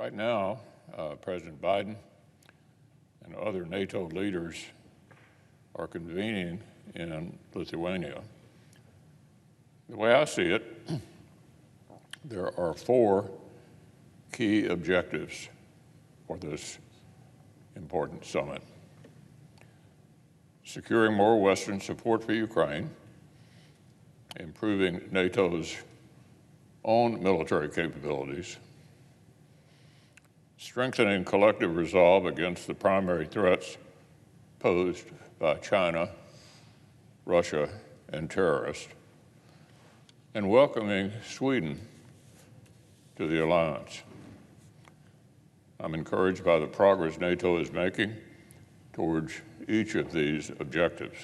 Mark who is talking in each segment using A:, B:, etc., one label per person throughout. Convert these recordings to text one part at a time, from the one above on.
A: Right now, President Biden and other NATO leaders are convening in Lithuania. The way I see it, there are four key objectives for this important summit: securing more Western support for Ukraine, improving NATO's own military capabilities, strengthening collective resolve against the primary threats posed by China, Russia, and terrorists, and welcoming Sweden to the alliance. I'm encouraged by the progress NATO is making towards each of these objectives.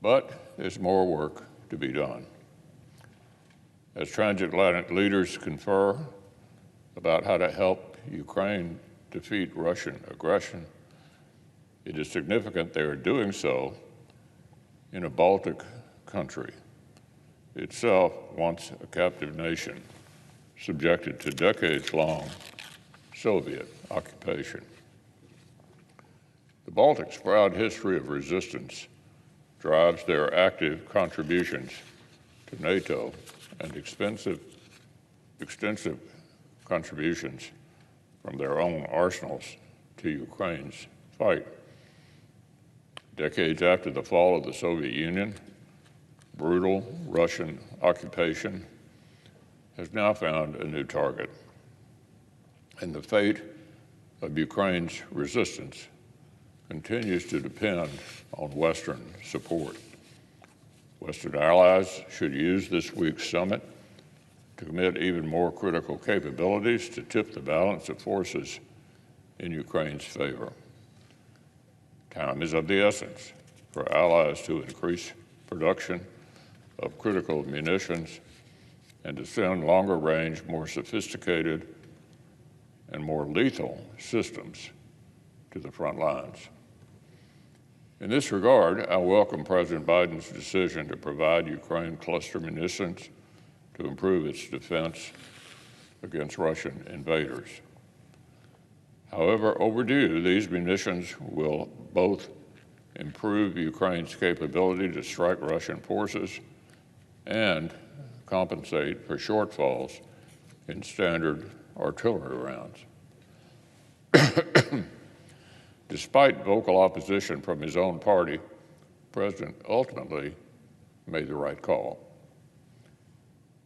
A: But there's more work to be done. As transatlantic leaders confer about how to help Ukraine defeat Russian aggression, it is significant they are doing so in a Baltic country, itself once a captive nation, subjected to decades-long Soviet occupation. The Baltics' proud history of resistance drives their active contributions to NATO and extensive contributions from their own arsenals to Ukraine's fight. Decades after the fall of the Soviet Union, brutal Russian occupation has now found a new target, and the fate of Ukraine's resistance continues to depend on Western support. Western allies should use this week's summit to commit even more critical capabilities to tip the balance of forces in Ukraine's favor. Time is of the essence for allies to increase production of critical munitions and to send longer-range, more sophisticated, and more lethal systems to the front lines. In this regard, I welcome President Biden's decision to provide Ukraine cluster munitions to improve its defense against Russian invaders. However overdue, these munitions will both improve Ukraine's capability to strike Russian forces and compensate for shortfalls in standard artillery rounds. Despite vocal opposition from his own party, the President ultimately made the right call.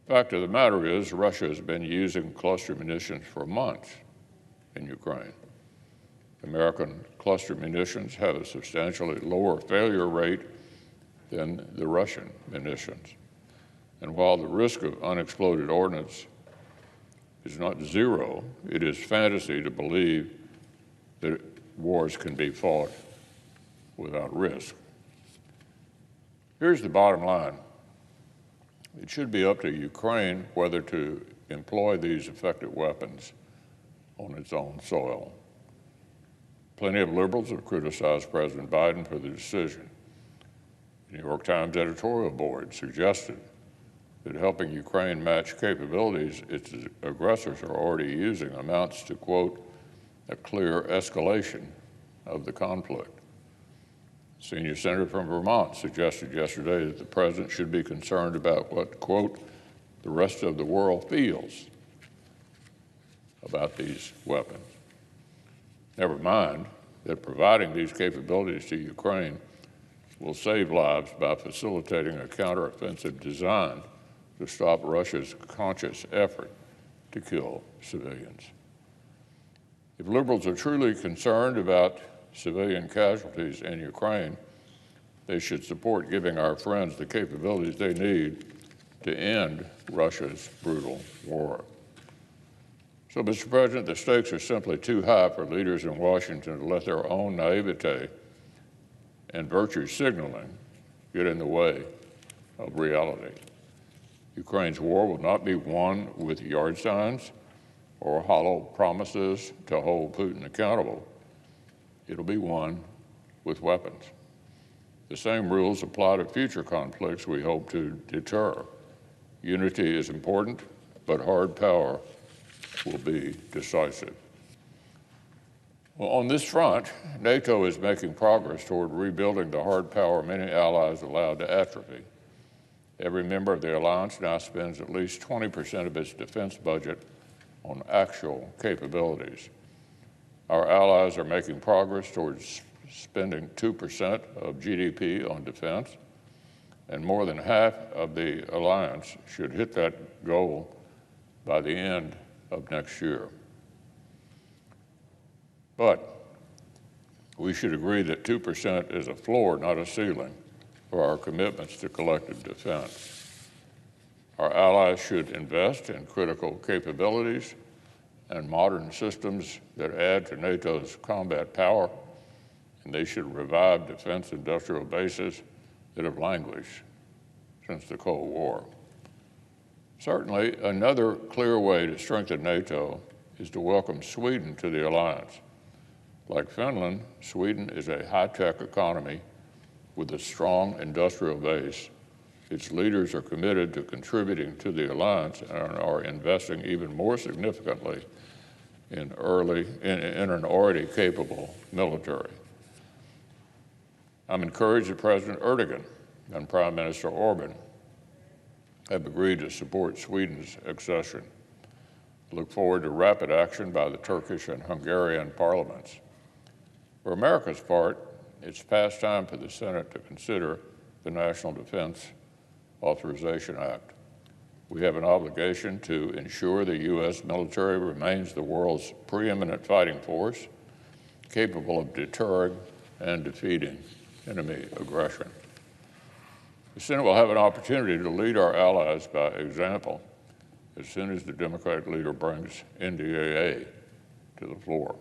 A: The fact of the matter is, Russia has been using cluster munitions for months in Ukraine. American cluster munitions have a substantially lower failure rate than the Russian munitions. And while the risk of unexploded ordnance is not zero, it is fantasy to believe that wars can be fought without risk. Here's the bottom line. It should be up to Ukraine whether to employ these effective weapons on its own soil. Plenty of liberals have criticized President Biden for the decision. The New York Times editorial board suggested that helping Ukraine match capabilities its aggressors are already using amounts to, quote, a clear escalation of the conflict. A senior senator from Vermont suggested yesterday that the president should be concerned about what, quote, the rest of the world feels about these weapons. Never mind that providing these capabilities to Ukraine will save lives by facilitating a counteroffensive designed to stop Russia's conscious effort to kill civilians. If liberals are truly concerned about civilian casualties in Ukraine, they should support giving our friends the capabilities they need to end Russia's brutal war. So, Mr. President, the stakes are simply too high for leaders in Washington to let their own naivete and virtue signaling get in the way of reality. Ukraine's war will not be won with yard signs or hollow promises to hold Putin accountable. It'll be won with weapons. The same rules apply to future conflicts we hope to deter. Unity is important, but hard power will be decisive. Well, on this front, NATO is making progress toward rebuilding the hard power many allies allowed to atrophy. Every member of the alliance now spends at least 20% of its defense budget on actual capabilities. Our allies are making progress towards spending 2% of GDP on defense, and more than half of the alliance should hit that goal by the end of next year. But we should agree that 2% is a floor, not a ceiling, for our commitments to collective defense. Our allies should invest in critical capabilities and modern systems that add to NATO's combat power, and they should revive defense industrial bases that have languished since the Cold War. Certainly, another clear way to strengthen NATO is to welcome Sweden to the alliance. Like Finland, Sweden is a high-tech economy with a strong industrial base. Its leaders are committed to contributing to the alliance and are investing even more significantly in an already capable military. I'm encouraged that President Erdogan and Prime Minister Orban have agreed to support Sweden's accession. I look forward to rapid action by the Turkish and Hungarian parliaments. For America's part, it's past time for the Senate to consider the National Defense Authorization Act. We have an obligation to ensure the U.S. military remains the world's preeminent fighting force, capable of deterring and defeating enemy aggression. The Senate will have an opportunity to lead our allies by example as soon as the Democratic leader brings NDAA to the floor.